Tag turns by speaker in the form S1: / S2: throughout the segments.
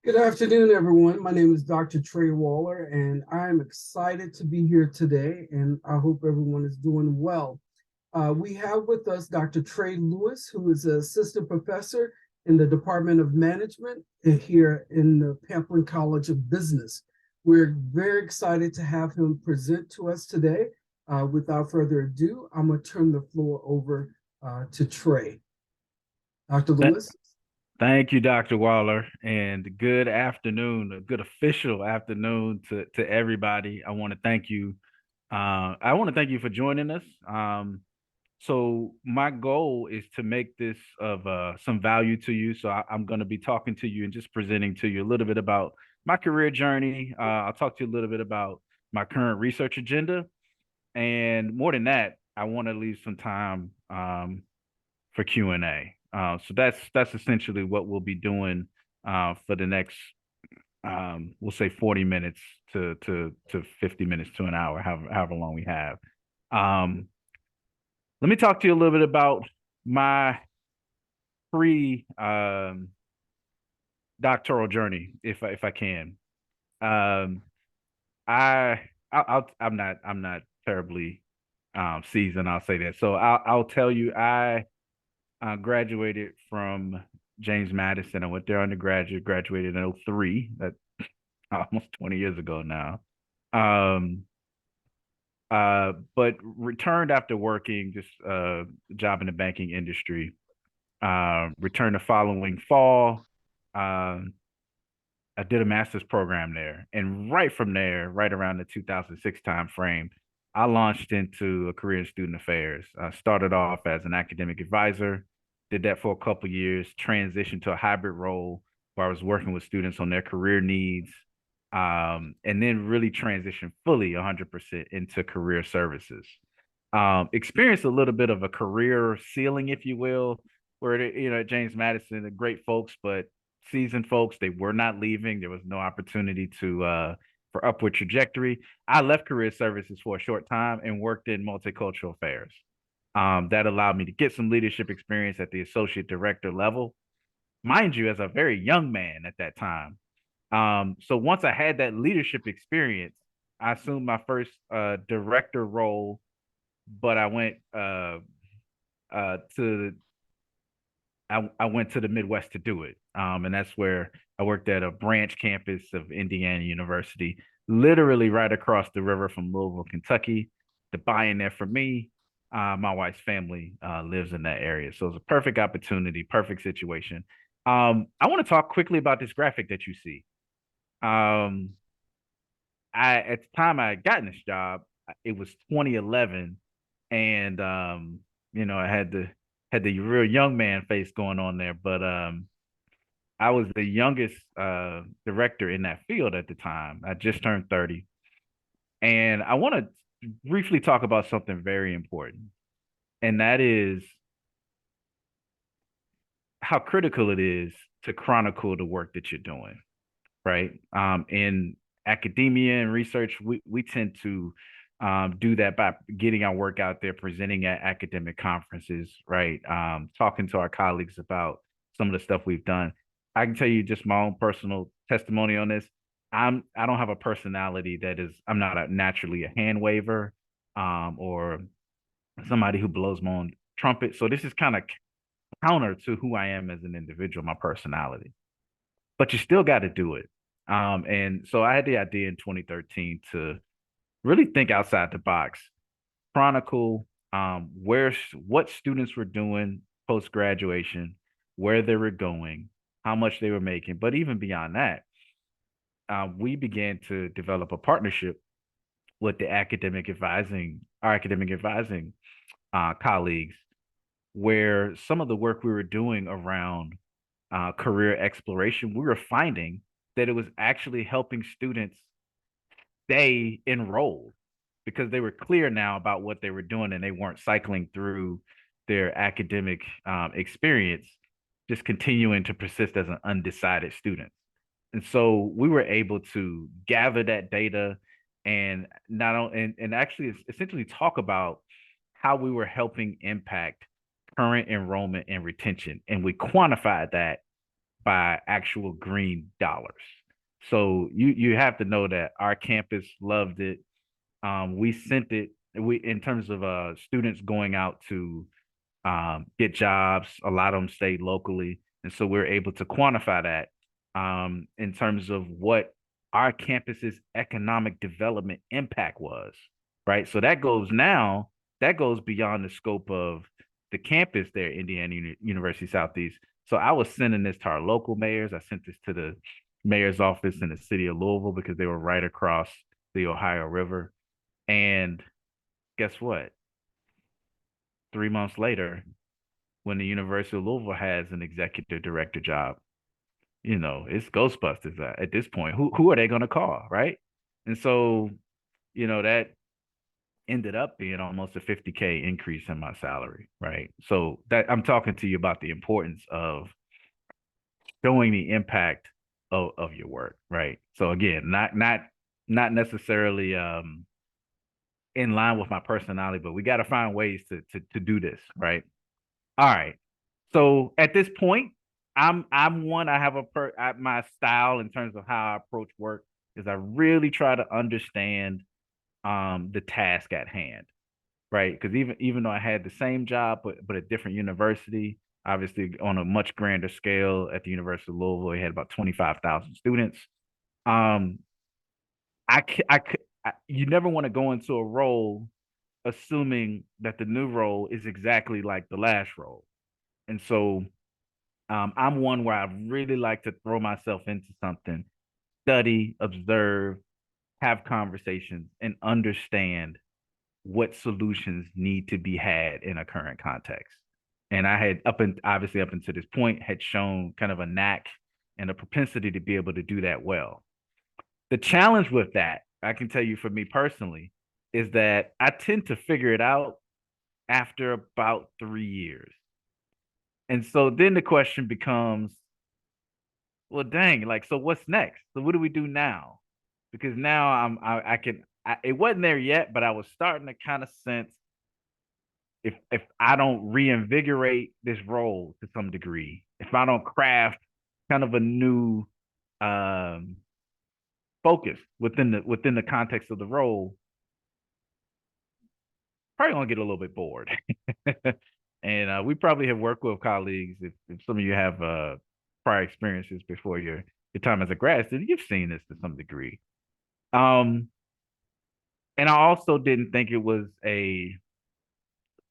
S1: Good afternoon, everyone. My name is Dr. Trey Waller, and I'm excited to be here today, and I hope everyone is doing well. We have with us Dr. Trey Lewis, who is an assistant professor in the Department of Management here in the Pamplin College of Business. We're very excited to have him present to us today. Without further ado, I'm going to turn the floor over to Trey. Dr.
S2: Th-
S1: Lewis?
S2: Thank you, Dr. Waller, and good afternoon, a good official afternoon to everybody. I want to thank you. I want to thank you for joining us. So my goal is to make this of some value to you. So I'm going to be talking to you and just presenting to you a little bit about my career journey. I'll talk to you a little bit about my current research agenda, and more than that, I want to leave some time for Q&A. So that's essentially what we'll be doing for the next we'll say 40 minutes to 50 minutes to an hour, however long we have. Um, Let me talk to you a little bit about my pre doctoral journey, if I can. Um, I'm not terribly seasoned. I'll say that. So I'll tell you I graduated from James Madison. I went there undergraduate, graduated in '03. That almost 20 years ago now. Um, but returned after working just job in the banking industry. Returned the following fall. Um, I did a master's program there, and right from there, right around the 2006 time frame, I launched into a career in student affairs. I started off as an academic advisor, did that for a couple years, transitioned to a hybrid role where I was working with students on their career needs, and then really transitioned fully 100% into career services. Experienced a little bit of a career ceiling, if you will, where at James Madison, the great folks, but seasoned folks, they were not leaving. There was no opportunity to for upward trajectory. I left career services for a short time and worked in multicultural affairs. That allowed me to get some leadership experience at the associate director level, mind you, as a very young man at that time. So once I had that leadership experience, I assumed my first director role, but to I went to the Midwest to do it. And that's where I worked at a branch campus of Indiana University, literally right across the river from Louisville, Kentucky. The buy-in there for me. My wife's family lives in that area. So it's a perfect opportunity, perfect situation. I want to talk quickly about this graphic that you see. Um, I at the time I had gotten this job, it was 2011, and I had the real young man face going on there, but I was the youngest director in that field at the time. I just turned 30, and I want to briefly talk about something very important, and that is how critical it is to chronicle the work that you're doing, right? In academia and research, we tend to do that by getting our work out there, presenting at academic conferences, right? Talking to our colleagues about some of the stuff we've done. I can tell you just my own personal testimony on this. I don't have a personality that is, I'm not naturally a hand waver or somebody who blows my own trumpet. So this is kind of counter to who I am as an individual, my personality. But you still got to do it. And so I had the idea in 2013 to really think outside the box, chronicle what students were doing post graduation, where they were going, how much they were making. But even beyond that, we began to develop a partnership with our academic advising colleagues, where some of the work we were doing around career exploration, we were finding that it was actually helping students stay enrolled because they were clear now about what they were doing and they weren't cycling through their academic experience, just continuing to persist as an undecided student. And so we were able to gather that data and not only and actually essentially talk about how we were helping impact current enrollment and retention. And we quantified that by actual green dollars. So you have to know that our campus loved it. We sent it. We in terms of students going out to get jobs. A lot of them stayed locally, and so we're able to quantify that in terms of what our campus's economic development impact was. Right. So that goes beyond the scope of the campus there, Indiana University Southeast. So I was sending this to our local mayors. I sent this to the mayor's office in the city of Louisville because they were right across the Ohio River. And guess what? 3 months later, when the University of Louisville has an executive director job, it's Ghostbusters at this point. Who are they going to call, right? And so, that ended up being almost a 50K increase in my salary, right? So that I'm talking to you about the importance of showing the impact of your work, right? So again, not necessarily in line with my personality, but we got to find ways to do this, right? All right. So at this point, I'm one. I have my style in terms of how I approach work is I really try to understand the task at hand, right? Because even though I had the same job but a different university, obviously on a much grander scale at the University of Louisville, we had about 25,000 students. Um, you never want to go into a role assuming that the new role is exactly like the last role. And so I'm one where I really like to throw myself into something, study, observe, have conversations, and understand what solutions need to be had in a current context. And I had obviously up until this point had shown kind of a knack and a propensity to be able to do that well. The challenge with that, I can tell you for me personally, is that I tend to figure it out after about 3 years. And so then the question becomes, well, dang, like, so what's next? So what do we do now? Because now I can, it wasn't there yet, but I was starting to kind of sense if I don't reinvigorate this role to some degree, if I don't craft kind of a new um, focus within the context of the role, probably gonna get a little bit bored. And we probably have worked with colleagues. If some of you have prior experiences before your time as a grad student, you've seen this to some degree. Um, and I also didn't think it was a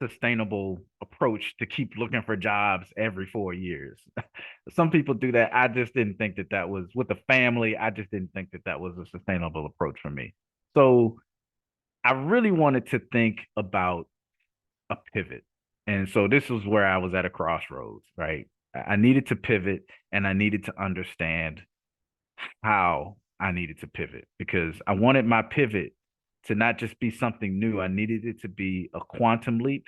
S2: sustainable approach to keep looking for jobs every 4 years. Some people do that. I just didn't think that that was with the family. I just didn't think that that was a sustainable approach for me. So I really wanted to think about a pivot. And so this was where I was at a crossroads, right? I needed to pivot and I needed to understand how I needed to pivot because I wanted my pivot to not just be something new. I needed it to be a quantum leap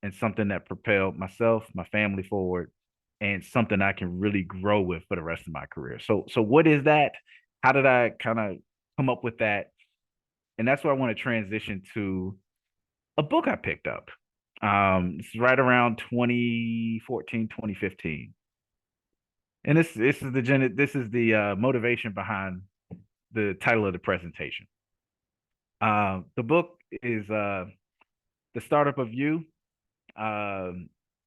S2: and something that propelled myself, my family forward, and something I can really grow with for the rest of my career. So what is that? How did I kind of come up with that? And that's where I want to transition to a book I picked up. It's right around 2014, 2015. And this is the motivation behind the title of the presentation. The book is The Startup of You.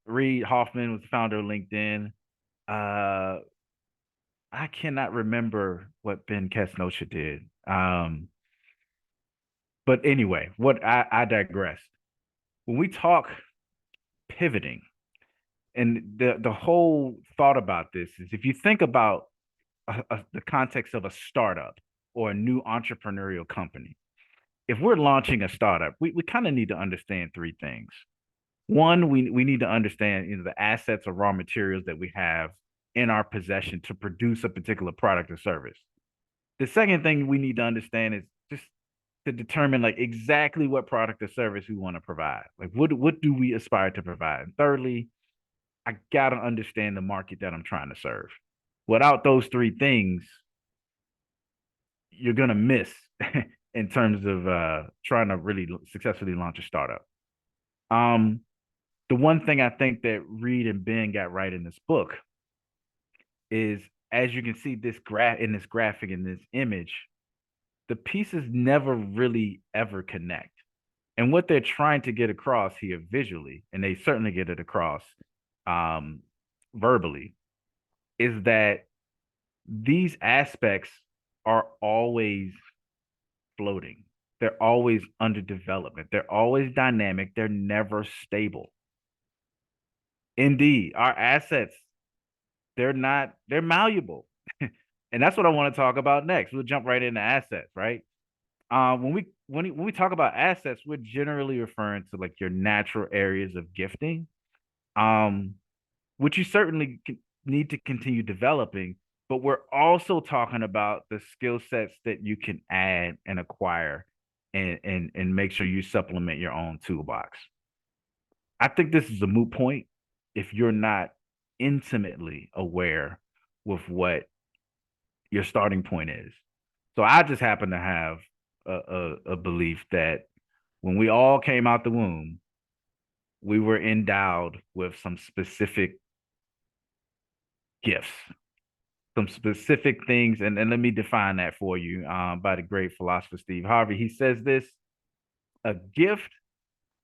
S2: Reid Hoffman was the founder of LinkedIn. Uh, I cannot remember what Ben Casnocha did. But anyway, I digress. When we talk pivoting, and the whole thought about this is if you think about the context of a startup or a new entrepreneurial company, if we're launching a startup, we kind of need to understand three things. One, we need to understand the assets or raw materials that we have in our possession to produce a particular product or service. The second thing we need to understand is just to determine like exactly what product or service we want to provide. Like what do we aspire to provide? And thirdly, I gotta understand the market that I'm trying to serve. Without those three things, you're gonna miss in terms of trying to really successfully launch a startup. Um, the one thing I think that Reid and Ben got right in this book is, as you can see this graph in this graphic in this image, the pieces never really ever connect. And what they're trying to get across here visually, and they certainly get it across um, verbally, is that these aspects are always floating. They're always under development. They're always dynamic. They're never stable. Indeed, our assets, they're malleable. And that's what I want to talk about next. We'll jump right into assets, right? When we talk about assets, we're generally referring to like your natural areas of gifting, um, which you certainly need to continue developing. But we're also talking about the skill sets that you can add and acquire, and make sure you supplement your own toolbox. I think this is a moot point if you're not intimately aware with what your starting point is. So I just happen to have a belief that when we all came out the womb, we were endowed with some specific gifts, some specific things. And let me define that for you by the great philosopher Steve Harvey. He says this: a gift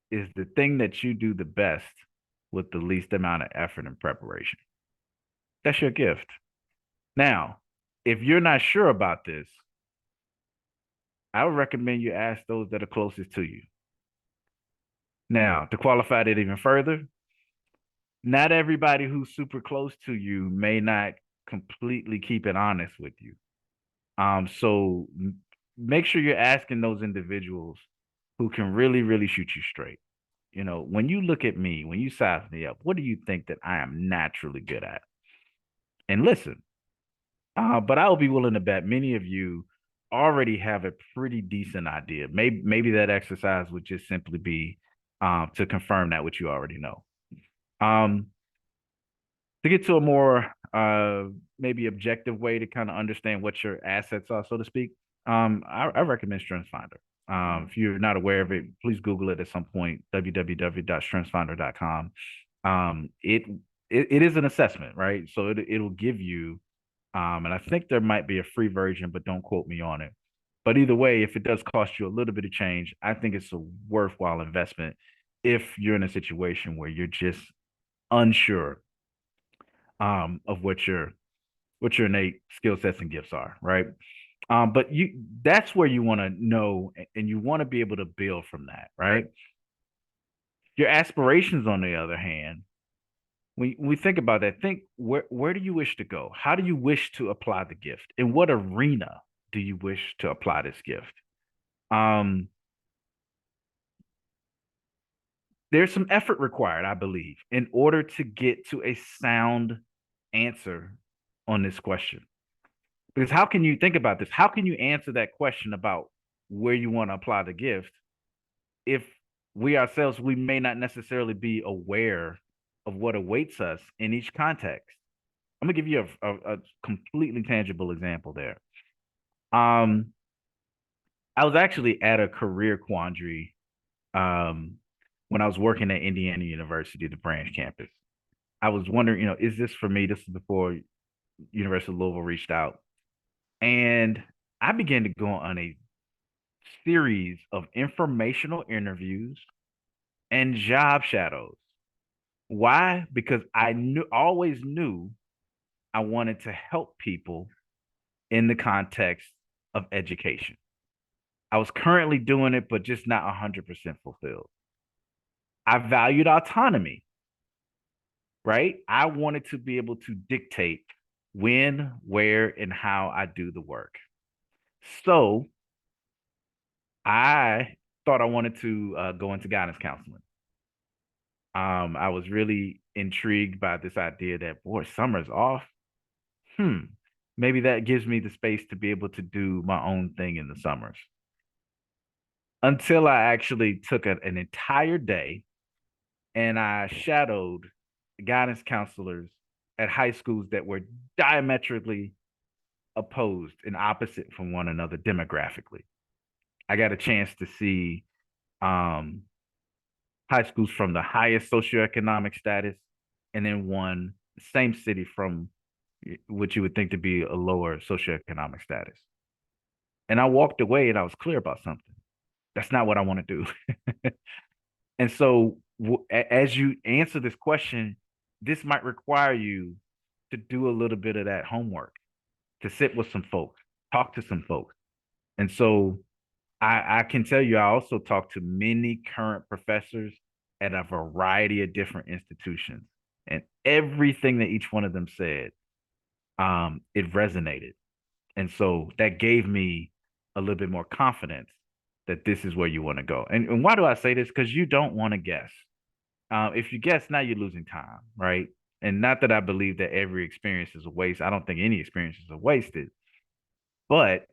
S2: is the thing that you do the best with the least amount of effort and preparation. That's your gift. Now, if you're not sure about this, I would recommend you ask those that are closest to you. Now, to qualify that even further, not everybody who's super close to you may not completely keep it honest with you. So make sure you're asking those individuals who can really, really shoot you straight. You know, when you look at me, when you size me up, what do you think that I am naturally good at? And listen, but I will be willing to bet many of you already have a pretty decent idea. Maybe that exercise would just simply be to confirm that what you already know. Um, to get to a more maybe objective way to kind of understand what your assets are, so to speak, I recommend StrengthsFinder. If you're not aware of it, please Google it at some point, www.strengthsfinder.com. It is an assessment, right? So it'll give you, and I think there might be a free version, but don't quote me on it. But either way, if it does cost you a little bit of change, I think it's a worthwhile investment if you're in a situation where you're just unsure of what your innate skill sets and gifts are, right? But that's where you want to know, and you want to be able to build from that, right? Your aspirations, on the other hand, when we think about that, think where do you wish to go? How do you wish to apply the gift? In what arena do you wish to apply this gift? Um, there's some effort required, I believe, in order to get to a sound answer on this question. Because how can you think about this? How can you answer that question about where you want to apply the gift if we ourselves, we may not necessarily be aware of what awaits us in each context? I'm gonna give you a completely tangible example there. Um, I was actually at a career quandary um, when I was working at Indiana University, the branch campus. I was wondering, is this for me? This is before University of Louisville reached out. And I began to go on a series of informational interviews and job shadows. Why? Because always knew I wanted to help people in the context of education. I was currently doing it, but just not 100% fulfilled. I valued autonomy, right? I wanted to be able to dictate when, where, and how I do the work. So I thought I wanted to go into guidance counseling. I was really intrigued by this idea that, boy, summer's off. Hmm, maybe that gives me the space to be able to do my own thing in the summers. Until I actually took an entire day and I shadowed guidance counselors at high schools that were diametrically opposed and opposite from one another demographically. I got a chance to see um, high schools from the highest socioeconomic status, and then one same city from what you would think to be a lower socioeconomic status. And I walked away and I was clear about something. That's not what I want to do. And so, as you answer this question, this might require you to do a little bit of that homework, to sit with some folks, talk to some folks. And so, I can tell you, I also talked to many current professors at a variety of different institutions, and everything that each one of them said, it resonated. And so that gave me a little bit more confidence that this is where you want to go. And why do I say this? Because you don't want to guess. If you guess now, you're losing time, right? And not that I believe that every experience is a waste. I don't think any experiences are wasted, but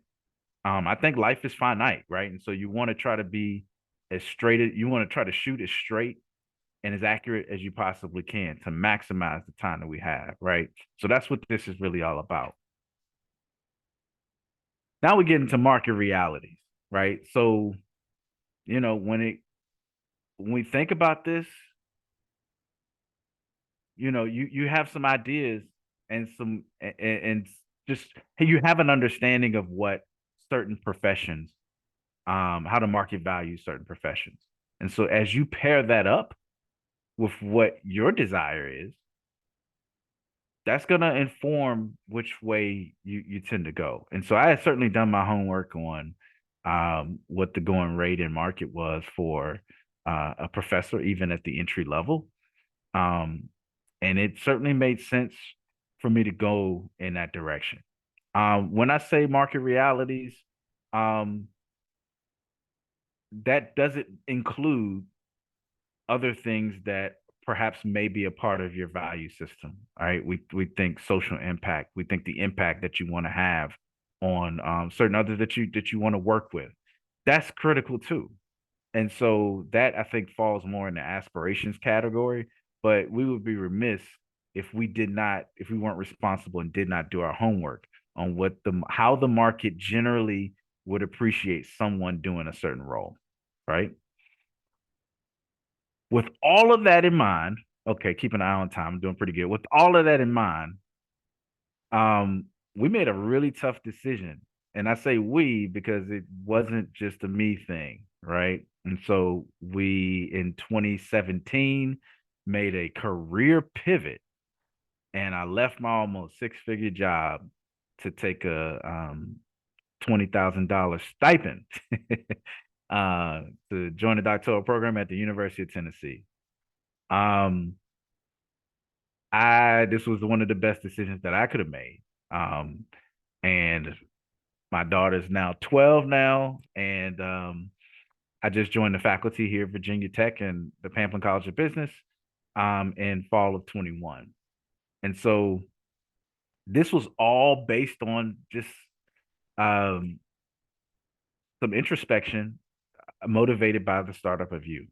S2: I think life is finite, right? And so you want to try to be as straight as you want to try to shoot as straight and as accurate as you possibly can to maximize the time that we have, right? So that's what this is really all about. Now we get into market realities, right? So, when we think about this, you have some ideas and and just hey, you have an understanding of what certain professions, how to market value certain professions. And so as you pair that up with what your desire is, that's going to inform which way you tend to go. And so I had certainly done my homework on what the going rate in market was for a professor, even at the entry level. Um, and it certainly made sense for me to go in that direction. When I say market realities, um, that doesn't include other things that perhaps may be a part of your value system. All right. We think social impact. We think the impact that you want to have on certain others that you want to work with. That's critical too. And so that I think falls more in the aspirations category. But we would be remiss if we weren't responsible and did not do our homework on how the market generally would appreciate someone doing a certain role, right? With all of that in mind, okay, keep an eye on time. I'm doing pretty good. With all of that in mind, um, we made a really tough decision. And I say we because it wasn't just a me thing, right? And so we in 2017 made a career pivot and I left my almost six-figure job to take a $20,000 stipend uh, to join the doctoral program at the University of Tennessee. Um, I this was one of the best decisions that I could have made. Um, and my daughter's now 12 now, and I just joined the faculty here at Virginia Tech and the Pamplin College of Business in fall of 21. And so this was all based on just um, some introspection motivated by the startup of you.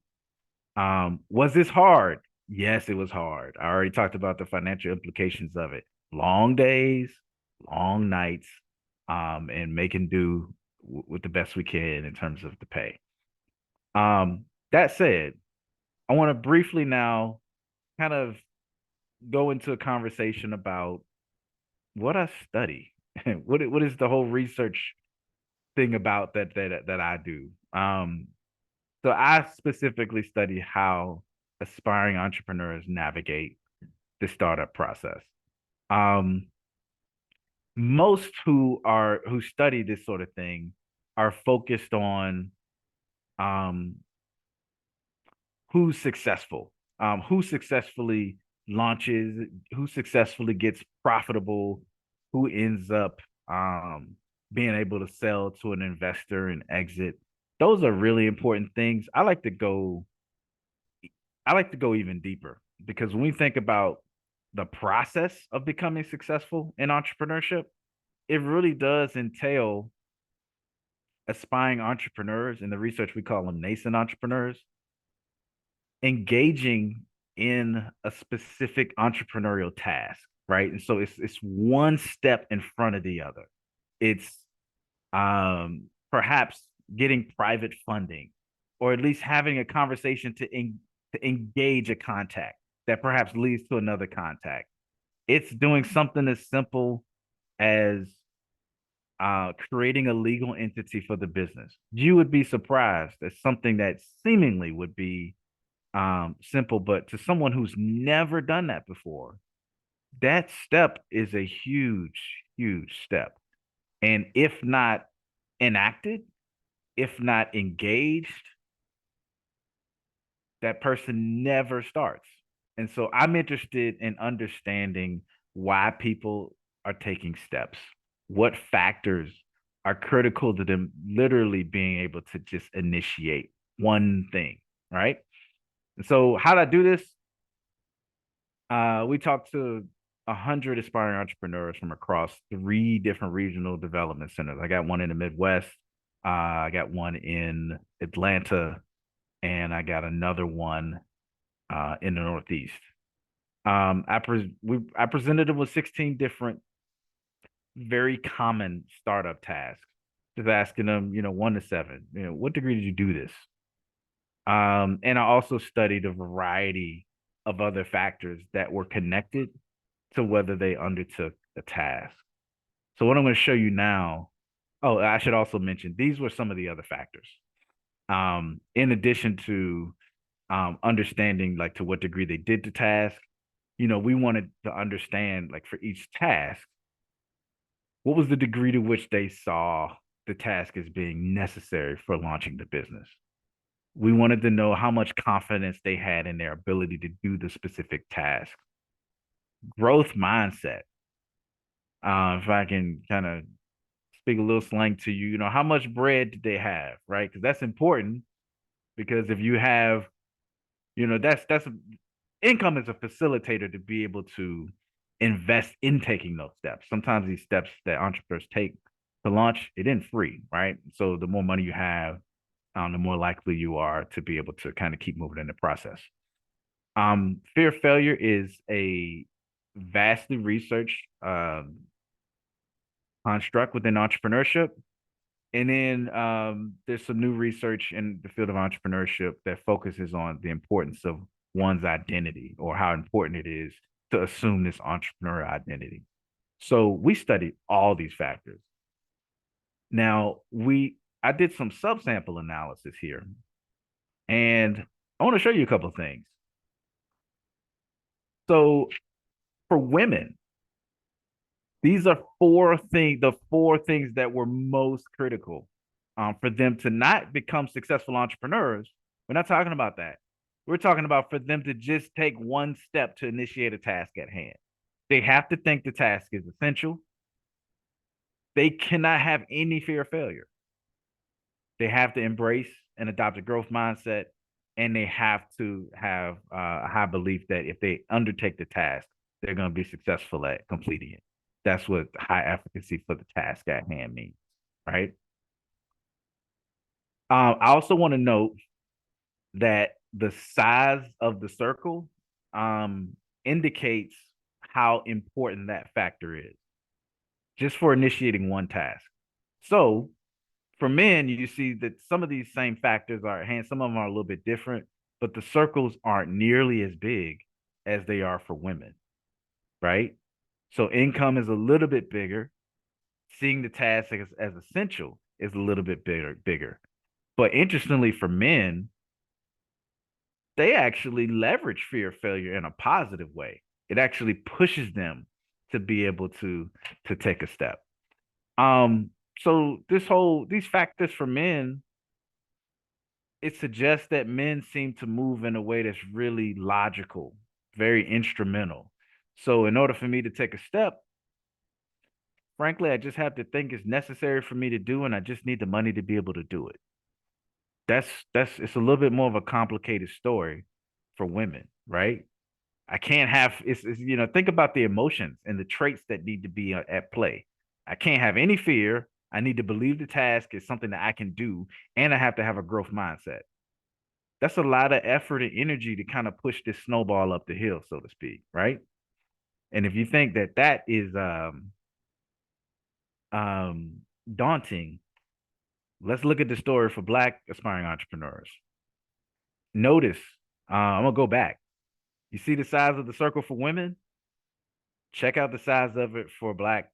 S2: Was this hard? Yes, it was hard. I already talked about the financial implications of it. Long days, long nights, and making do with the best we can in terms of the pay. That said, I want to briefly now kind of go into a conversation about what I study. What is the whole research thing about that I do? So I specifically study how aspiring entrepreneurs navigate the startup process. Um, Most who study this sort of thing are focused on um, who's successful, who successfully launches, who successfully gets profitable, who ends up being able to sell to an investor and exit. Those are really important things. I like to go even deeper because when we think about the process of becoming successful in entrepreneurship, it really does entail aspiring entrepreneurs. In the research, we call them nascent entrepreneurs, engaging in a specific entrepreneurial task, right? And so it's one step in front of the other. It's perhaps getting private funding, or at least having a conversation to engage a contact that perhaps leads to another contact. It's doing something as simple as creating a legal entity for the business. You would be surprised at something that seemingly would be simple, but to someone who's never done that before, that step is a huge, huge step. And if not enacted, if not engaged, that person never starts. And so I'm interested in understanding why people are taking steps, what factors are critical to them literally being able to just initiate one thing, right? And so, how do I do this? We talked to 100 aspiring entrepreneurs from across 3 different regional development centers. I got one in the Midwest, I got one in Atlanta, and I got another one in the Northeast. I presented them with 16 different very common startup tasks, just asking them, 1 to 7, what degree did you do this? And I also studied a variety of other factors that were connected to whether they undertook the task. So what I'm going to show you now, oh, I should also mention these were some of the other factors. In addition to understanding like to what degree they did the task, we wanted to understand like for each task, what was the degree to which they saw the task as being necessary for launching the business. We wanted to know how much confidence they had in their ability to do the specific task. Growth mindset. If I can kind of speak a little slang to you, how much bread did they have, right? Because that's important. Because if you have, that's income is a facilitator to be able to invest in taking those steps. Sometimes these steps that entrepreneurs take to launch, it isn't free, right? So the more money you have, the more likely you are to be able to kind of keep moving in the process. Fear of failure is a vastly researched construct within entrepreneurship. And then there's some new research in the field of entrepreneurship that focuses on the importance of one's identity or how important it is to assume this entrepreneur identity. So we studied all these factors. Now I did some subsample analysis here, and I want to show you a couple of things. So for women, these are the 4 things that were most critical for them to not become successful entrepreneurs. We're not talking about that. We're talking about for them to just take one step to initiate a task at hand. They have to think the task is essential. They cannot have any fear of failure. They have to embrace and adopt a growth mindset, and they have to have a high belief that if they undertake the task, they're going to be successful at completing it. That's what high efficacy for the task at hand means, right? I also want to note that the size of the circle indicates how important that factor is just for initiating one task. So for men, you see that some of these same factors are at hand. Some of them are a little bit different, but the circles aren't nearly as big as they are for women, right? So income is a little bit bigger. Seeing the task as essential is a little bit bigger. But interestingly, for men, they actually leverage fear of failure in a positive way. It actually pushes them to be able to take a step. So these factors for men, it suggests that men seem to move in a way that's really logical, very instrumental. So in order for me to take a step, frankly, I just have to think it's necessary for me to do, and I just need the money to be able to do it. That's it's a little bit more of a complicated story for women, right? I can't have it's think about the emotions and the traits that need to be at play. I can't have any fear. I need to believe the task is something that I can do, and I have to have a growth mindset. That's a lot of effort and energy to kind of push this snowball up the hill, so to speak, right? And if you think that that is daunting, let's look at the story for Black aspiring entrepreneurs. Notice, I'm gonna go back. You see the size of the circle for women? Check out the size of it for Black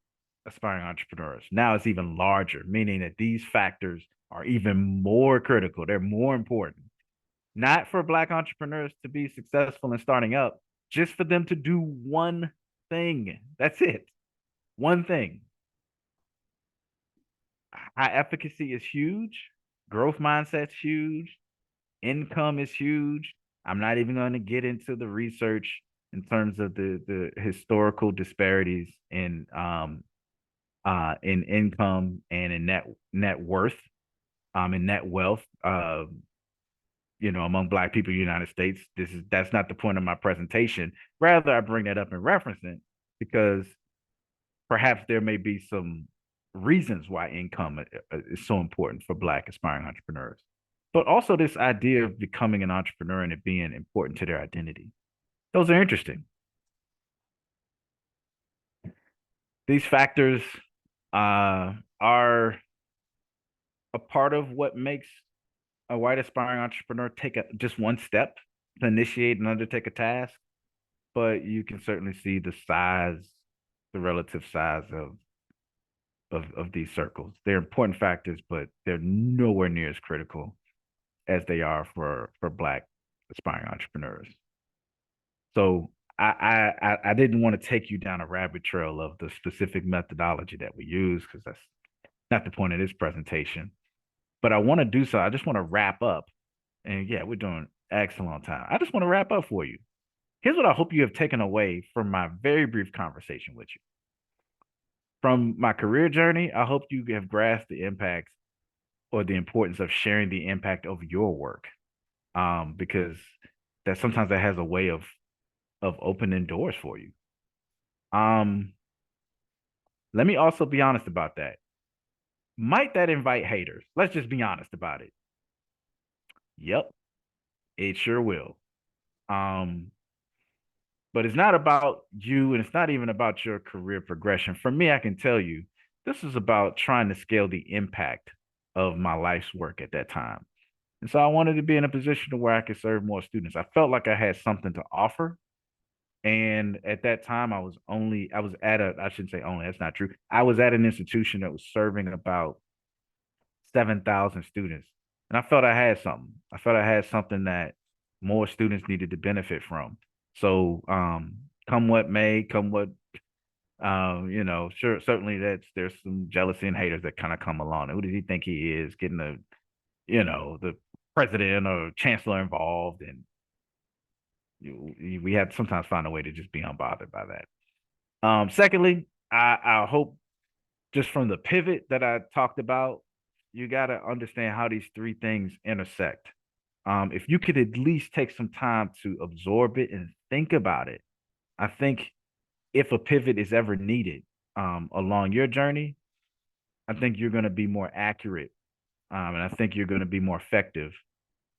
S2: aspiring entrepreneurs. Now it's even larger, meaning that these factors are even more critical. They're more important. Not for Black entrepreneurs to be successful in starting up, just for them to do one thing. That's it. One thing. High efficacy is huge. Growth mindset's huge. Income is huge. I'm not even going to get into the research in terms of the historical disparities in income and in net worth and net wealth among Black people in the United States. That's not the point of my presentation. Rather, I bring that up in referencing because perhaps there may be some reasons why income is so important for Black aspiring entrepreneurs, but also this idea of becoming an entrepreneur and it being important to their identity. Those are interesting. These factors are a part of what makes a white aspiring entrepreneur take just one step to initiate and undertake a task, but you can certainly see the relative size of these circles. They're important factors, but they're nowhere near as critical as they are for Black aspiring entrepreneurs. So I didn't want to take you down a rabbit trail of the specific methodology that we use because that's not the point of this presentation. But I want to do so. I just want to wrap up. And yeah, we're doing excellent time. I just want to wrap up for you. Here's what I hope you have taken away from my very brief conversation with you. From my career journey, I hope you have grasped the impact or the importance of sharing the impact of your work. Because that sometimes that has a way of opening doors for you. Um, Let me also be honest about that. Might that invite haters? Let's just be honest about it. Yep, it sure will. Um, but it's not about you and it's not even about your career progression. For me, I can tell you this is about trying to scale the impact of my life's work at that time. And so I wanted to be in a position to where I could serve more students. I felt like I had something to offer. And at that time, I was at I shouldn't say only, that's not true. I was at an institution that was serving about 7,000 students. And I felt I had something. I felt I had something that more students needed to benefit from. So come what may, come what sure, certainly there's some jealousy and haters that kind of come along. Who does he think he is getting the president or chancellor involved? And we have to sometimes find a way to just be unbothered by that. Secondly, I hope just from the pivot that I talked about, you got to understand how these three things intersect. If you could at least take some time to absorb it and think about it, I think if a pivot is ever needed along your journey, I think you're going to be more accurate, and I think you're going to be more effective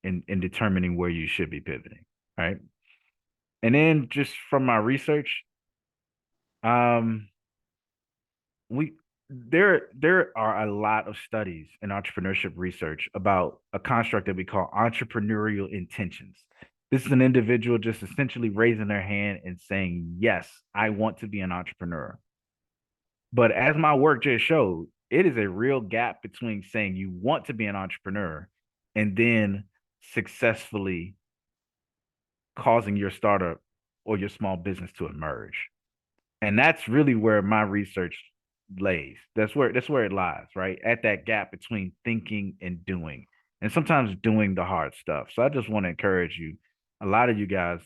S2: in determining where you should be pivoting. Right. And then just from my research, um, we there are a lot of studies in entrepreneurship research about a construct that we call entrepreneurial intentions. This is an individual just essentially raising their hand and saying, "Yes, I want to be an entrepreneur." But as my work just showed, it is a real gap between saying you want to be an entrepreneur and then successfully causing your startup or your small business to emerge. And that's really where my research lays. That's where it lies, right? At that gap between thinking and doing. And sometimes doing the hard stuff. So I just want to encourage you. A lot of you guys,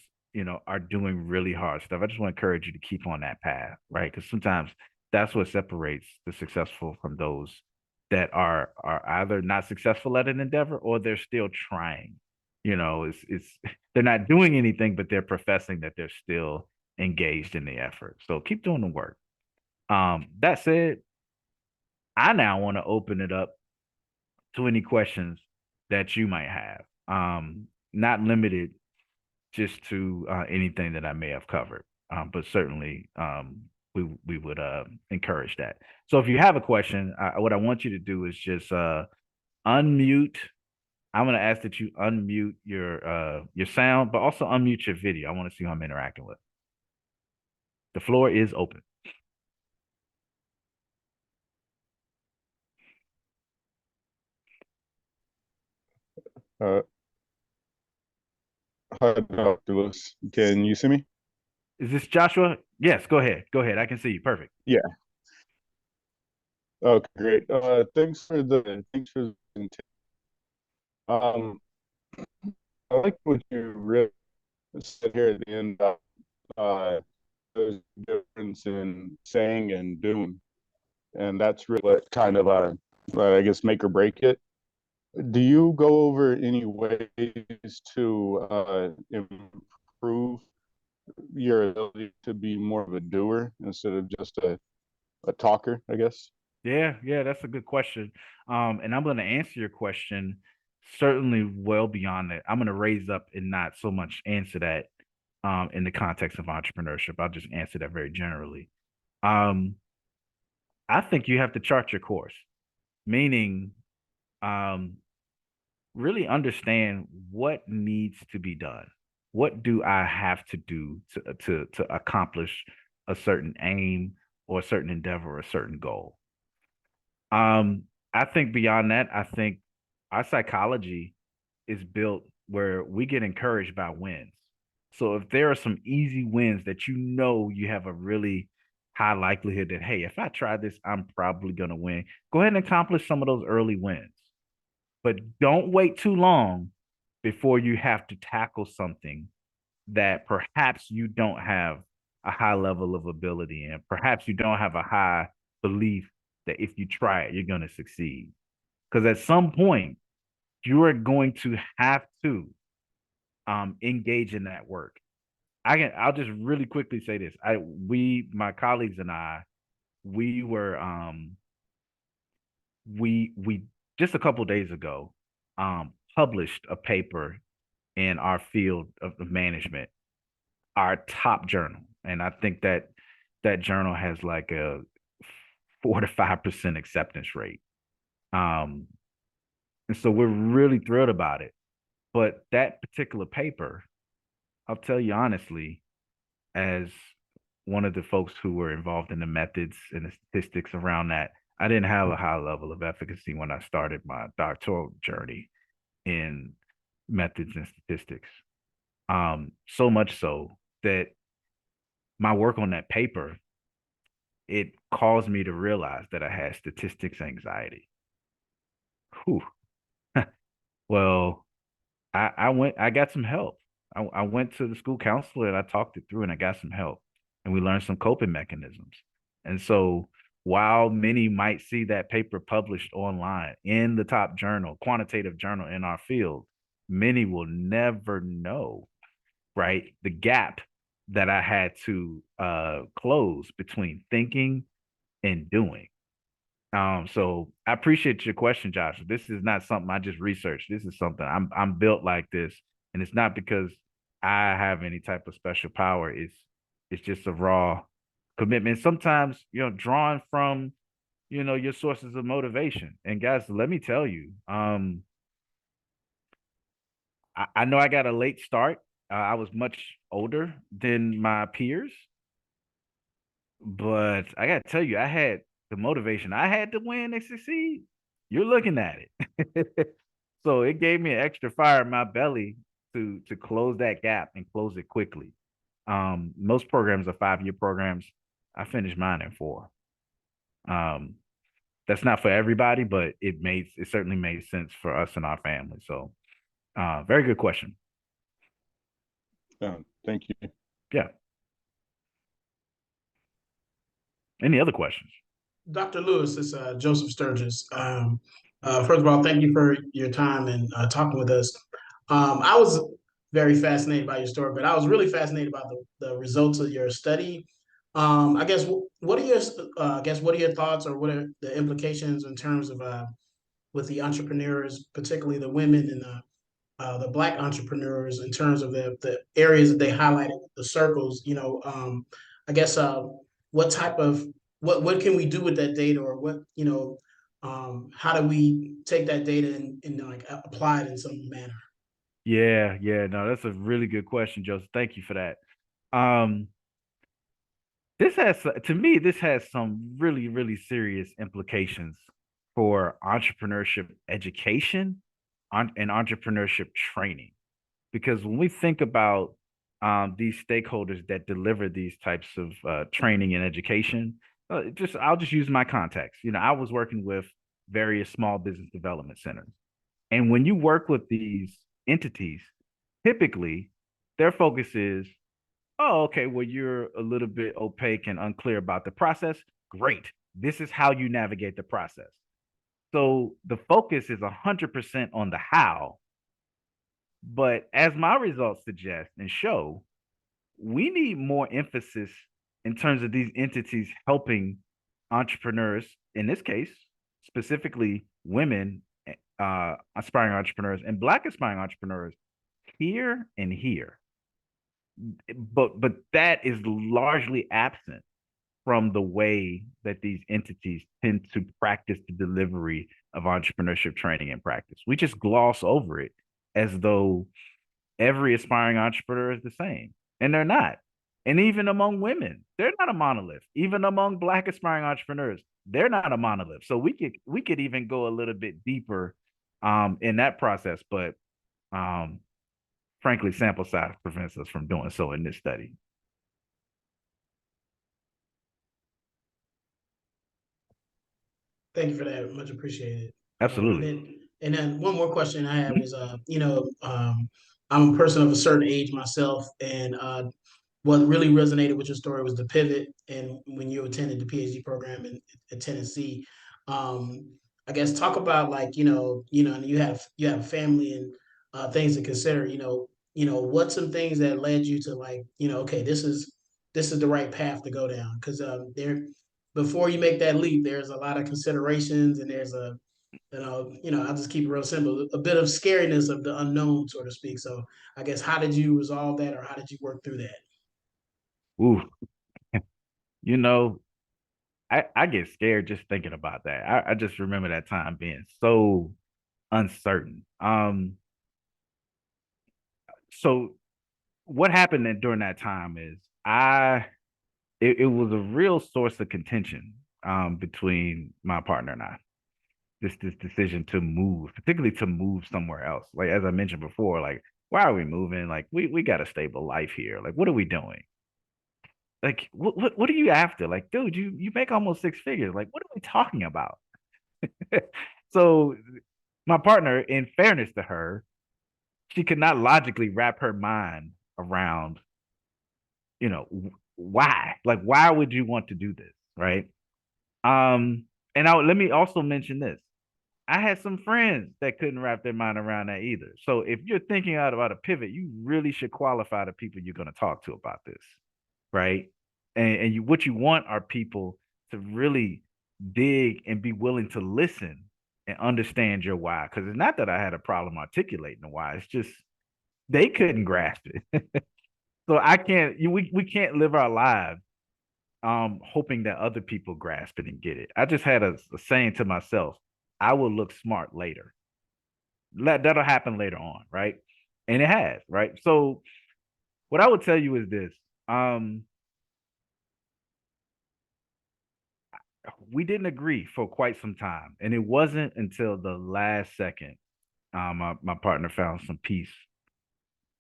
S2: are doing really hard stuff. I just want to encourage you to keep on that path, right? Because sometimes that's what separates the successful from those that are either not successful at an endeavor or they're still trying. It's they're not doing anything, but they're professing that they're still engaged in the effort. So keep doing the work. That said, I now want to open it up to any questions that you might have. Not limited just to anything that I may have covered, but certainly we would encourage that. So if you have a question, what I want you to do is just unmute. I'm going to ask that you unmute your sound, but also unmute your video. I want to see who I'm interacting with. The floor is open.
S3: Uh, Hi, Dr. Lewis. Can you see me?
S2: Is this Joshua? Yes, go ahead. Go ahead. I can see you. Perfect.
S3: Yeah. Okay, great. Thanks for the um I like what you really said here at the end about there's a difference in saying and doing. And that's really what kind of I guess make or break it. Do you go over any ways to improve your ability to be more of a doer instead of just a talker, I guess?
S2: Yeah, that's a good question. And I'm going to answer your question certainly well beyond that. I'm going to raise up and not so much answer that in the context of entrepreneurship. I'll just answer that very generally. Um, I think you have to chart your course, meaning um, really understand what needs to be done. What do I have to do to accomplish a certain aim or a certain endeavor or a certain goal? Um, I think beyond that, I think our psychology is built where we get encouraged by wins. So if there are some easy wins that you know you have a really high likelihood that, hey, if I try this, I'm probably going to win, go ahead and accomplish some of those early wins. But don't wait too long before you have to tackle something that perhaps you don't have a high level of ability in. Perhaps you don't have a high belief that if you try it, you're going to succeed. Because at some point, you are going to have to engage in that work. I'll just really quickly say this. My colleagues and I, we were we just a couple of days ago published a paper in our field of the management, our top journal. And I think that that journal has like a 4 to 5% acceptance rate. Um, and so we're really thrilled about it. But that particular paper, I'll tell you honestly, as one of the folks who were involved in the methods and the statistics around that, I didn't have a high level of efficacy when I started my doctoral journey in methods and statistics. So much so that my work on that paper, it caused me to realize that I had statistics anxiety. Whew. Well, I got some help. I went to the school counselor and I talked it through and I got some help and we learned some coping mechanisms. And so while many might see that paper published online in the top journal, quantitative journal in our field, many will never know, right? The gap that I had to close between thinking and doing. So I appreciate your question, Josh. This is not something I just researched. This is something I'm built like this, and it's not because I have any type of special power. It's just a raw commitment. Sometimes, drawing from, your sources of motivation. And guys, let me tell you, I know I got a late start. I was much older than my peers, but I got to tell you, I had the motivation I had to win and succeed. You're looking at it. So it gave me an extra fire in my belly to close that gap and close it quickly. Most programs are 5-year programs. I finished mine in 4. Um, that's not for everybody, but it certainly made sense for us and our family. So very good question.
S3: Thank you.
S2: Yeah. Any other questions?
S4: Dr. Lewis, it's Joseph Sturgis. First of all, thank you for your time and talking with us. I was very fascinated by your story, but I was really fascinated about the results of your study. I guess what are your thoughts, or what are the implications in terms of with the entrepreneurs, particularly the women and the Black entrepreneurs, in terms of the areas that they highlighted, the circles. I guess what type of what can we do with that data, or how do we take that data and like apply it in some manner?
S2: Yeah, no, that's a really good question, Joseph. Thank you for that. Um, This has, to me, this has some really, really serious implications for entrepreneurship education and entrepreneurship training. Because when we think about these stakeholders that deliver these types of training and education, I'll just use my context. I was working with various small business development centers, and when you work with these entities, typically their focus is, oh, okay, well, you're a little bit opaque and unclear about the process. Great. This is how you navigate the process. So the focus is 100% on the how. But as my results suggest and show, we need more emphasis in terms of these entities helping entrepreneurs, in this case, specifically women, aspiring entrepreneurs and Black aspiring entrepreneurs here and here. But that is largely absent from the way that these entities tend to practice the delivery of entrepreneurship training and practice. We just gloss over it as though every aspiring entrepreneur is the same, and they're not. And even among women, they're not a monolith. Even among Black aspiring entrepreneurs, they're not a monolith. So we could even go a little bit deeper in that process, but um, frankly, sample size prevents us from doing so in this study.
S4: Thank you for that. Much appreciated. And
S2: Absolutely.
S4: then one more question I had was, I'm a person of a certain age myself, and what really resonated with your story was the pivot, and when you attended the PhD program in Tennessee. Um, I guess talk about, like, and you have family and things to consider. What's some things that led you to, like, okay, this is the right path to go down, because there before you make that leap, there's a lot of considerations, and there's I'll just keep it real simple, a bit of scariness of the unknown, so to speak. So I guess, how did you resolve that, or how did you work through that?
S2: Ooh, you know, I get scared just thinking about that. I just remember that time being so uncertain. So what happened during that time is it was a real source of contention between my partner and I. This decision to move, particularly to move somewhere else. Like, as I mentioned before, like, why are we moving? Like, we got a stable life here. Like, what are we doing? Like, what are you after? Like, dude, you make almost six figures. Like, what are we talking about? So my partner, in fairness to her, she could not logically wrap her mind around, why? Like, why would you want to do this? Right. And let me also mention this. I had some friends that couldn't wrap their mind around that either. So if you're thinking out about a pivot, you really should qualify the people you're going to talk to about this, right? And what you want are people to really dig and be willing to listen and understand your why. Because it's not that I had a problem articulating the why. It's just they couldn't grasp it. So I can't. We can't live our lives hoping that other people grasp it and get it. I just had a saying to myself, I will look smart later. That'll happen later on, right? And it has, right? So what I would tell you is this. Um, we didn't agree for quite some time. And it wasn't until the last second my partner found some peace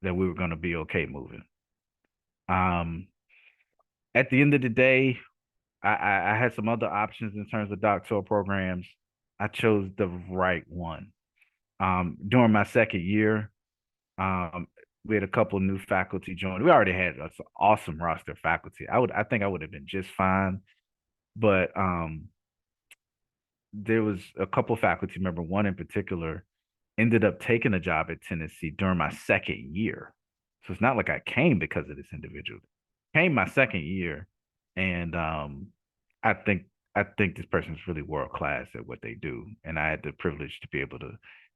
S2: that we were going to be okay moving. Um, at the end of the day, I had some other options in terms of doctoral programs. I chose the right one. During my second year, we had a couple new faculty join. We already had an awesome roster of faculty. I think I would have been just fine, but there was a couple faculty member, one in particular, ended up taking a job at Tennessee during my second year. So it's not like I came because of this individual. Came my second year, and I think I think this person's really world class at what they do, and I had the privilege to be able to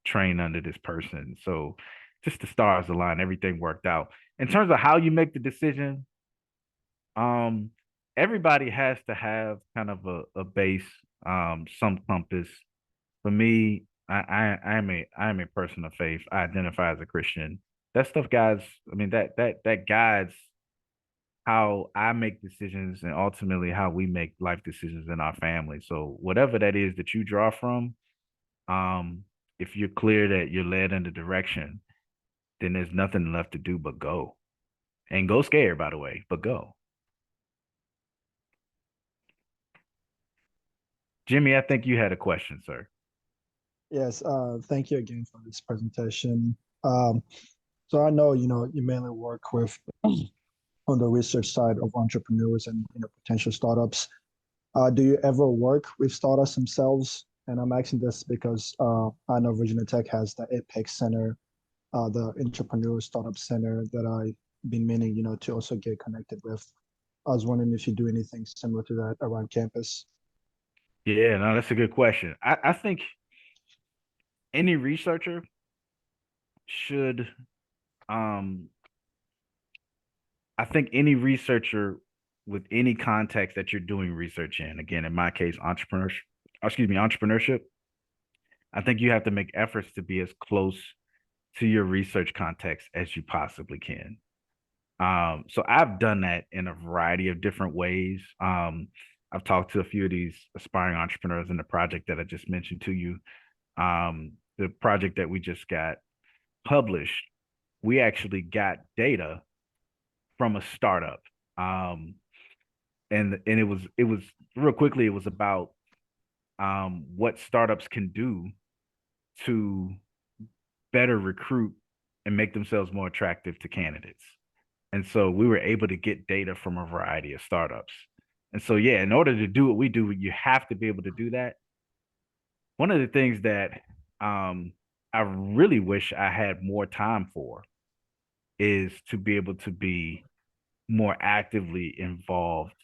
S2: train under this person. So just the stars aligned, everything worked out. In terms of how you make the decision, um, everybody has to have kind of a base, some compass. For me, I am a person of faith. I identify as a Christian. That stuff guides. I mean, that guides how I make decisions and ultimately how we make life decisions in our family. So whatever that is that you draw from, um, if you're clear that you're led in the direction, then there's nothing left to do but go. And go scared, by the way, but go. Jimmy, I think you had a question, sir.
S5: Yes, thank you again for this presentation. So I know, you mainly work with on the research side of entrepreneurs and potential startups. Do you ever work with startups themselves? And I'm asking this because I know Virginia Tech has the Apex Center, the Entrepreneur Startup Center that I've been meaning, to also get connected with. I was wondering if you do anything similar to that around campus.
S2: Yeah, no, that's a good question. I think any researcher should um I think any researcher with any context that you're doing research in, again, in my case, entrepreneurship, I think you have to make efforts to be as close to your research context as you possibly can. So I've done that in a variety of different ways. I've talked to a few of these aspiring entrepreneurs in the project that I just mentioned to you. The project that we just got published, we actually got data from a startup. Um, and it was real quickly, it was about what startups can do to better recruit and make themselves more attractive to candidates. And so we were able to get data from a variety of startups. And so, yeah, in order to do what we do, you have to be able to do that. One of the things that I really wish I had more time for is to be able to be more actively involved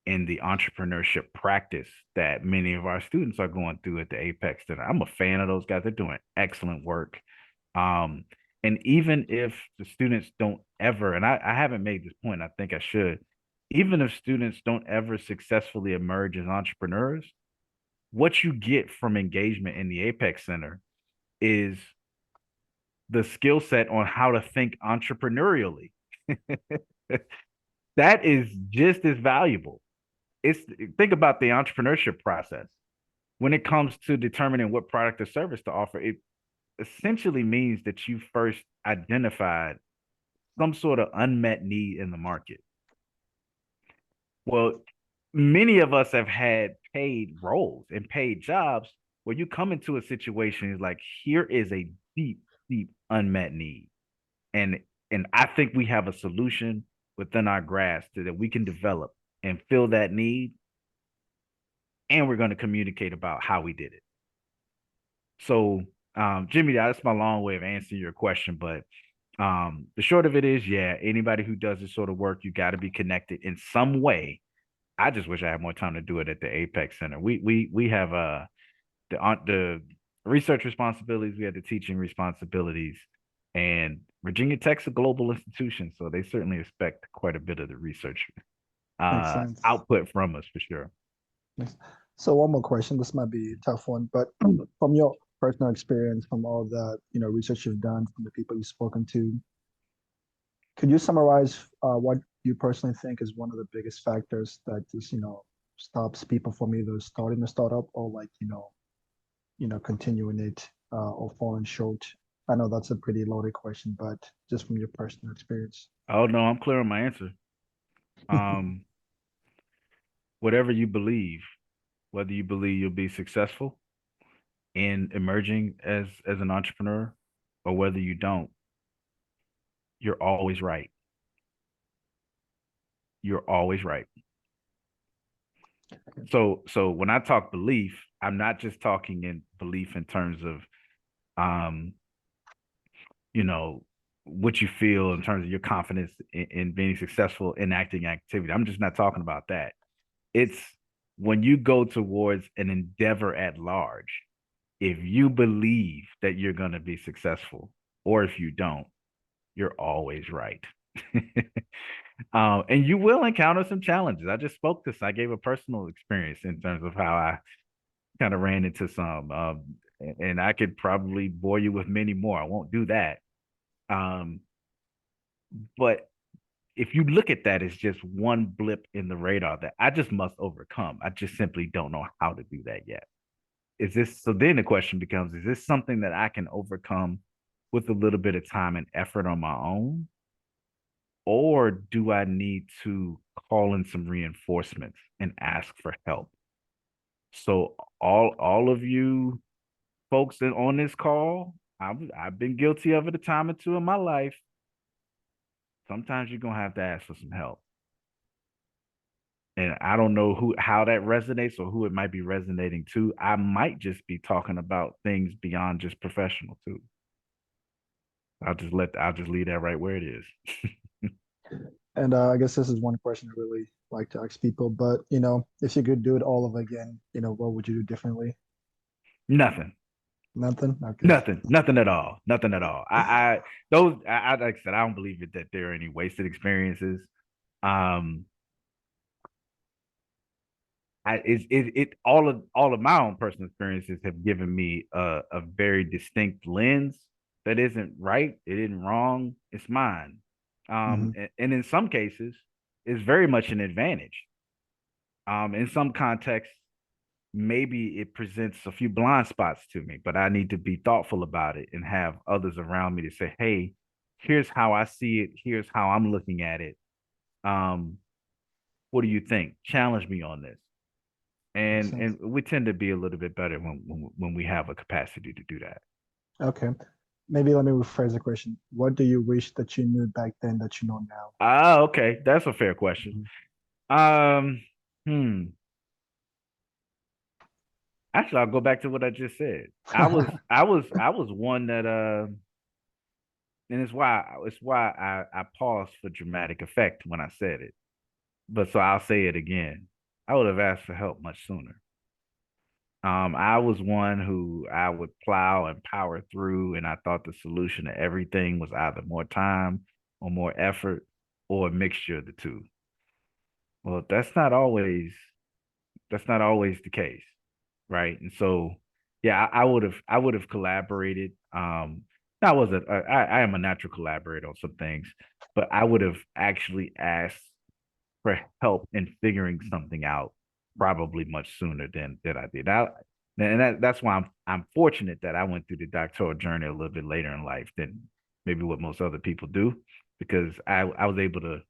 S2: in the entrepreneurship practice that many of our students are going through at the Apex Center. I'm a fan of those guys. They're doing excellent work. Um, and even if the students don't ever, and I haven't made this point, I think I should, even if students don't ever successfully emerge as entrepreneurs, what you get from engagement in the Apex Center is the skill set on how to think entrepreneurially. That is just as valuable. It's think about the entrepreneurship process. When it comes to determining what product or service to offer, it essentially means that you first identified some sort of unmet need in the market. Well, many of us have had paid roles and paid jobs where you come into a situation like, here is a deep, deep unmet need. And and I think we have a solution within our grasp that we can develop and fill that need. And we're going to communicate about how we did it. So, Jimmy, that's my long way of answering your question, but the short of it is, yeah, anybody who does this sort of work, you got to be connected in some way. I just wish I had more time to do it at the Apex Center. We have the research responsibilities, we have the teaching responsibilities, and Virginia Tech's a global institution, so they certainly expect quite a bit of the research
S5: Makes sense.
S2: output from us for sure.
S5: So one more question. This might be a tough one, but from your personal experience, from all the research you've done, from the people you've spoken to, could you summarize what you personally think is one of the biggest factors that just stops people from either starting a startup or like continuing it or falling short? I know that's a pretty loaded question, but just from your personal experience.
S2: Oh no, I'm clear on my answer. Whatever you believe, whether you believe you'll be successful in emerging as an entrepreneur or whether you don't, you're always right. You're always right. So when I talk belief, I'm not just talking in belief in terms of you know, what you feel in terms of your confidence in being successful in acting activity. I'm just not talking about that. It's when you go towards an endeavor at large, if you believe that you're going to be successful, or if you don't, you're always right. And you will encounter some challenges. I just spoke this. I gave a personal experience in terms of how I kind of ran into some, and I could probably bore you with many more. I won't do that. But if you look at that as just one blip in the radar that I just must overcome, I just simply don't know how to do that yet. So then the question becomes, is this something that I can overcome with a little bit of time and effort on my own? Or do I need to call in some reinforcements and ask for help? So all of you folks that on this call, I've been guilty of it a time or two in my life. Sometimes you're gonna have to ask for some help. And I don't know how that resonates or who it might be resonating to. I might just be talking about things beyond just professional too. I'll just leave that right where it is.
S5: And I guess this is one question I really like to ask people, but if you could do it all over again, what would you do differently?
S2: Nothing.
S5: Nothing? Okay.
S2: Nothing at all. Nothing at all. Like I said, I don't believe it that there are any wasted experiences. Um, all of my own personal experiences have given me a very distinct lens that isn't right, it isn't wrong, it's mine. And in some cases, it's very much an advantage. In some contexts, maybe it presents a few blind spots to me, but I need to be thoughtful about it and have others around me to say, hey, here's how I see it, here's how I'm looking at it. What do you think? Challenge me on this.
S5: Makes
S2: And
S5: sense.
S2: we tend to be a little bit better when we have a capacity to do that.
S5: Okay. Maybe let me rephrase the question. What do you wish that you knew back then that you know now?
S2: Okay, that's a fair question. Hmm. Actually, I'll go back to what I just said. I was one that and it's why I paused for dramatic effect when I said it. But so I'll say it again. I would have asked for help much sooner. I was one who I would plow and power through, and I thought the solution to everything was either more time or more effort or a mixture of the two. Well, that's not always the case, right? And so, yeah, I would have collaborated. I was I am a natural collaborator on some things, but I would have actually asked for help in figuring something out probably much sooner than I did. That's why I'm fortunate that I went through the doctoral journey a little bit later in life than maybe what most other people do, because I was able to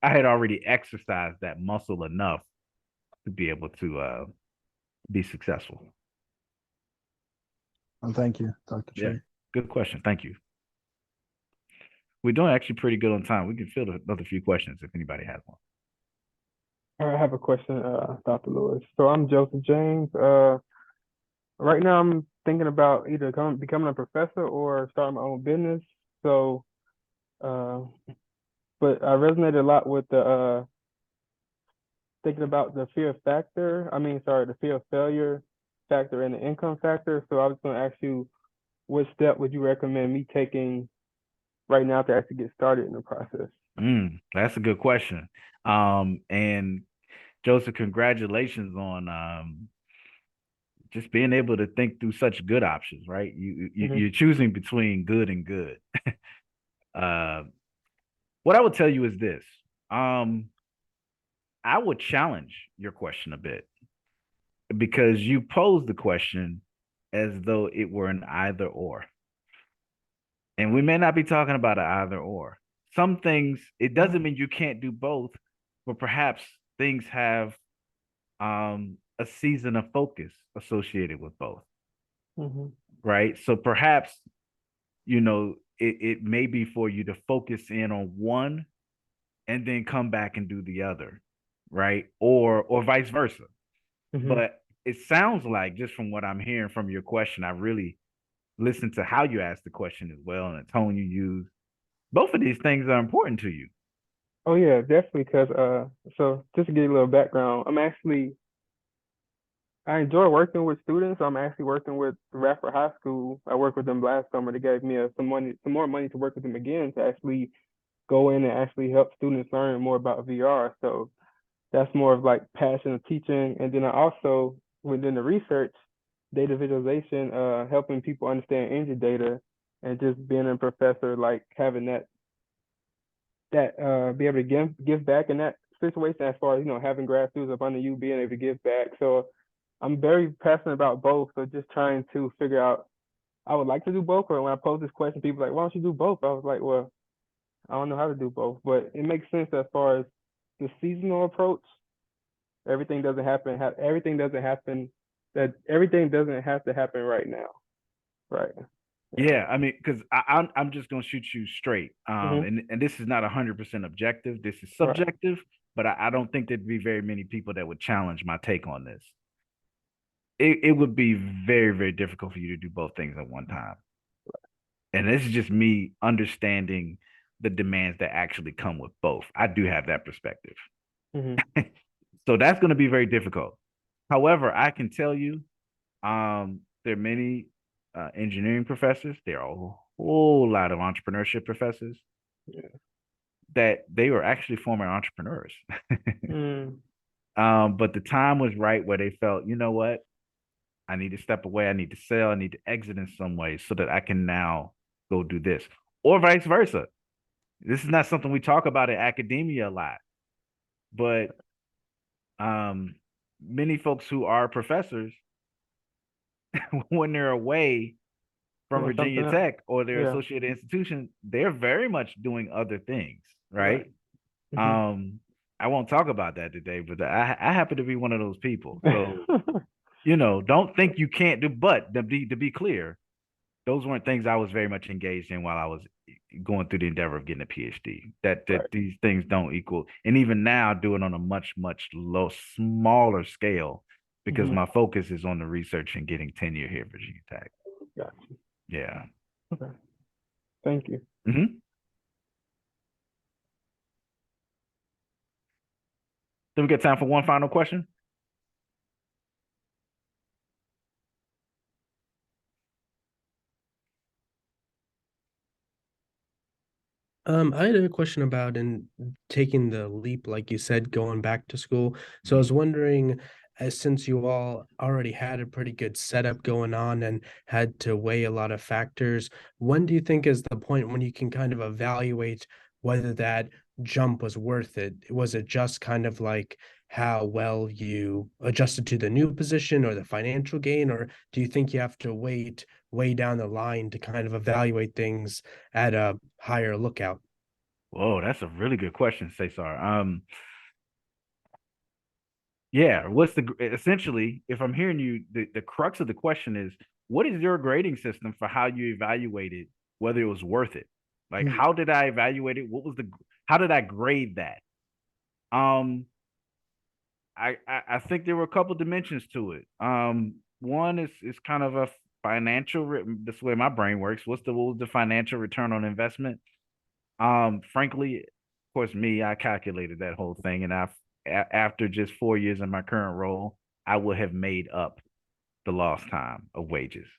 S2: I had already exercised that muscle enough to be able to be successful.
S5: Well, thank you, Dr.
S2: Yeah,
S5: Trey.
S2: good question. Thank you. We're doing actually pretty good on time. We can field another few questions if anybody has one.
S6: All right, I have a question, Dr. Lewis. So I'm Joseph James. Right now I'm thinking about either becoming a professor or starting my own business. So, uh, but I resonated a lot with the thinking about the fear factor. I mean, sorry, the fear of failure factor and the income factor. So I was going to ask you, what step would you recommend me taking right now to actually get started in the process?
S2: That's a good question. And Joseph, congratulations on just being able to think through such good options, right? You're choosing between good and good. uh, what I would tell you is this. I would challenge your question a bit because you posed the question as though it were an either or. And we may not be talking about an either or. Some things, it doesn't mean you can't do both, but perhaps things have a season of focus associated with both. Right. So perhaps, it may be for you to focus in on one and then come back and do the other. Right. Or vice versa. But it sounds like, just from what I'm hearing from your question, I really listened to how you asked the question as well and the tone you use. Both of these things are important to you.
S6: Oh yeah, definitely. Because so just to give you a little background, I enjoy working with students. I'm actually working with Radford High School. I worked with them last summer. They gave me some more money to work with them again to actually go in and actually help students learn more about VR. So that's more of like passion of teaching. And then I also, within the research, data visualization, helping people understand energy data, and just being a professor, like having that be able to give back in that situation, as far as having grad students up under you, being able to give back. So I'm very passionate about both. So just trying to figure out. I would like to do both. Or when I pose this question, people are like, why don't you do both? I was like, well, I don't know how to do both, but it makes sense as far as the seasonal approach. Everything doesn't happen. Everything doesn't happen. Everything doesn't have to happen right now. Right.
S2: Yeah, I mean, because I'm just gonna shoot you straight.
S6: Mhm.
S2: And this is not 100% objective. This is
S6: Right.
S2: subjective, but I don't think there'd be very many people that would challenge my take on this. It would be very, very difficult for you to do both things at one time. And this is just me understanding the demands that actually come with both. I do have that perspective.
S6: Mhm.
S2: So that's going to be very difficult. However, I can tell you, there are many engineering professors. There are a whole lot of entrepreneurship professors
S6: Yeah.
S2: that they were actually former entrepreneurs.
S6: Mm.
S2: But the time was right where they felt, you know what? I need to step away. I need to sell. I need to exit in some way so that I can now go do this, or vice versa. This is not something we talk about in academia a lot, but um, many folks who are professors, when they're away from
S6: Doing something
S2: Virginia
S6: else.
S2: Tech or their
S6: Yeah.
S2: associated institution, they're very much doing other things, right?
S6: Mhm.
S2: I won't talk about that today, but I happen to be one of those people. So, don't think you can't do, but to be clear, those weren't things I was very much engaged in while I was going through the endeavor of getting a PhD. That
S6: Right.
S2: these things don't equal, and even now, do it on a much smaller scale because
S6: Mhm.
S2: my focus is on the research and getting tenure here at Virginia Tech.
S6: Gotcha.
S2: Yeah.
S6: Okay. Thank you.
S2: Mm-hmm. Then we got time for one final question.
S7: I had a question about taking the leap, like you said, going back to school. So I
S2: Mhm.
S7: was wondering, since you all already had a pretty good setup going on and had to weigh a lot of factors, when do you think is the point when you can kind of evaluate whether that jump was worth it? Was it just kind of like how well you adjusted to the new position or the financial gain, or do you think you have to wait way down the line to kind of evaluate things at a higher lookout?
S2: Whoa, that's a really good question, Cesar. Yeah, essentially, if I'm hearing you, the crux of the question is, what is your grading system for how you evaluated whether it was worth it? Like,
S7: Hmm.
S2: how did I evaluate it? How did I grade that? Um, I think there were a couple dimensions to it. One is kind of a financial. This way my brain works. What was the financial return on investment? Frankly, of course, I calculated that whole thing, and after just 4 years in my current role, I would have made up the lost time of wages.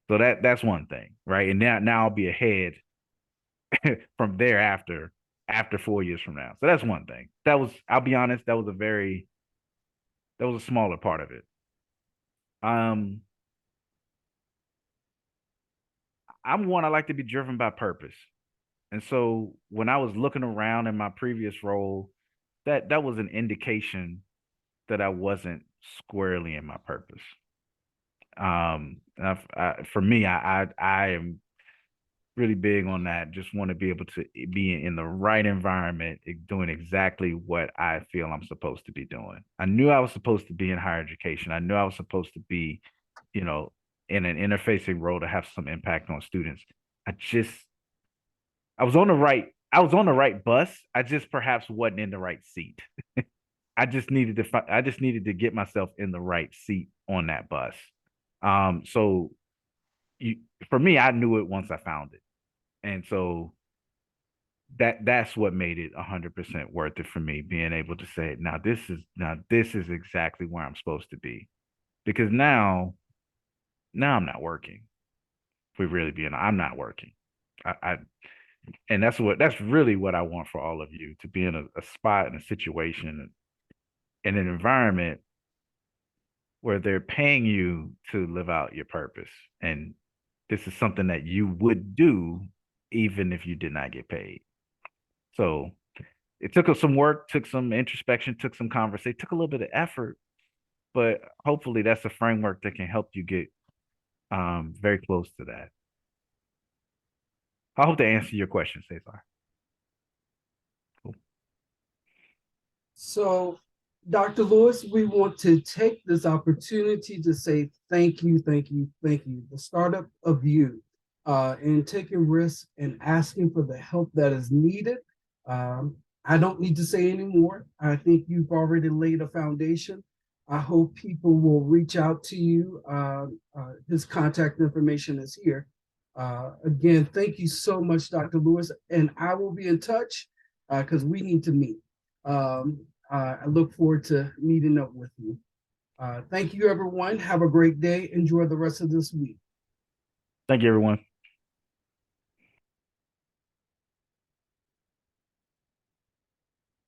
S2: So that's one thing, right? And now I'll be ahead from thereafter after 4 years from now. So that's one thing. I'll be honest, that was a smaller part of it. Um, I like to be driven by purpose. And so when I was looking around in my previous role, that was an indication that I wasn't squarely in my purpose. For me, I am really big on that. Just want to be able to be in the right environment, doing exactly what I feel I'm supposed to be doing. I knew I was supposed to be in higher education. I knew I was supposed to be, you know, in an interfacing role to have some impact on students. I just I was on the right bus. I just perhaps wasn't in the right seat. I just needed to get myself in the right seat on that bus. So you, for me, I knew it once I found it, and so that's what made it 100% worth it for me. Being able to say, now this is exactly where I'm supposed to be, because now I'm not working. If we really being, I'm not working. I and that's really what I want for all of you, to be in a spot, in a situation, in an environment where they're paying you to live out your purpose. And this is something that you would do even if you did not get paid. So it took us some work, took some introspection, took some conversation, took a little bit of effort, but hopefully that's a framework that can help you get very close to that. I hope to answer your question, Cesar. Cool.
S1: So, Dr. Lewis, we want to take this opportunity to say thank you, thank you, thank you. The startup of you in taking risks and asking for the help that is needed. I don't need to say any more. I think you've already laid a foundation. I hope people will reach out to you. His contact information is here. Again, thank you so much, Dr. Lewis, and I will be in touch because we need to meet. I look forward to meeting up with you. Thank you, everyone. Have a great day. Enjoy the rest of this week.
S2: Thank you, everyone.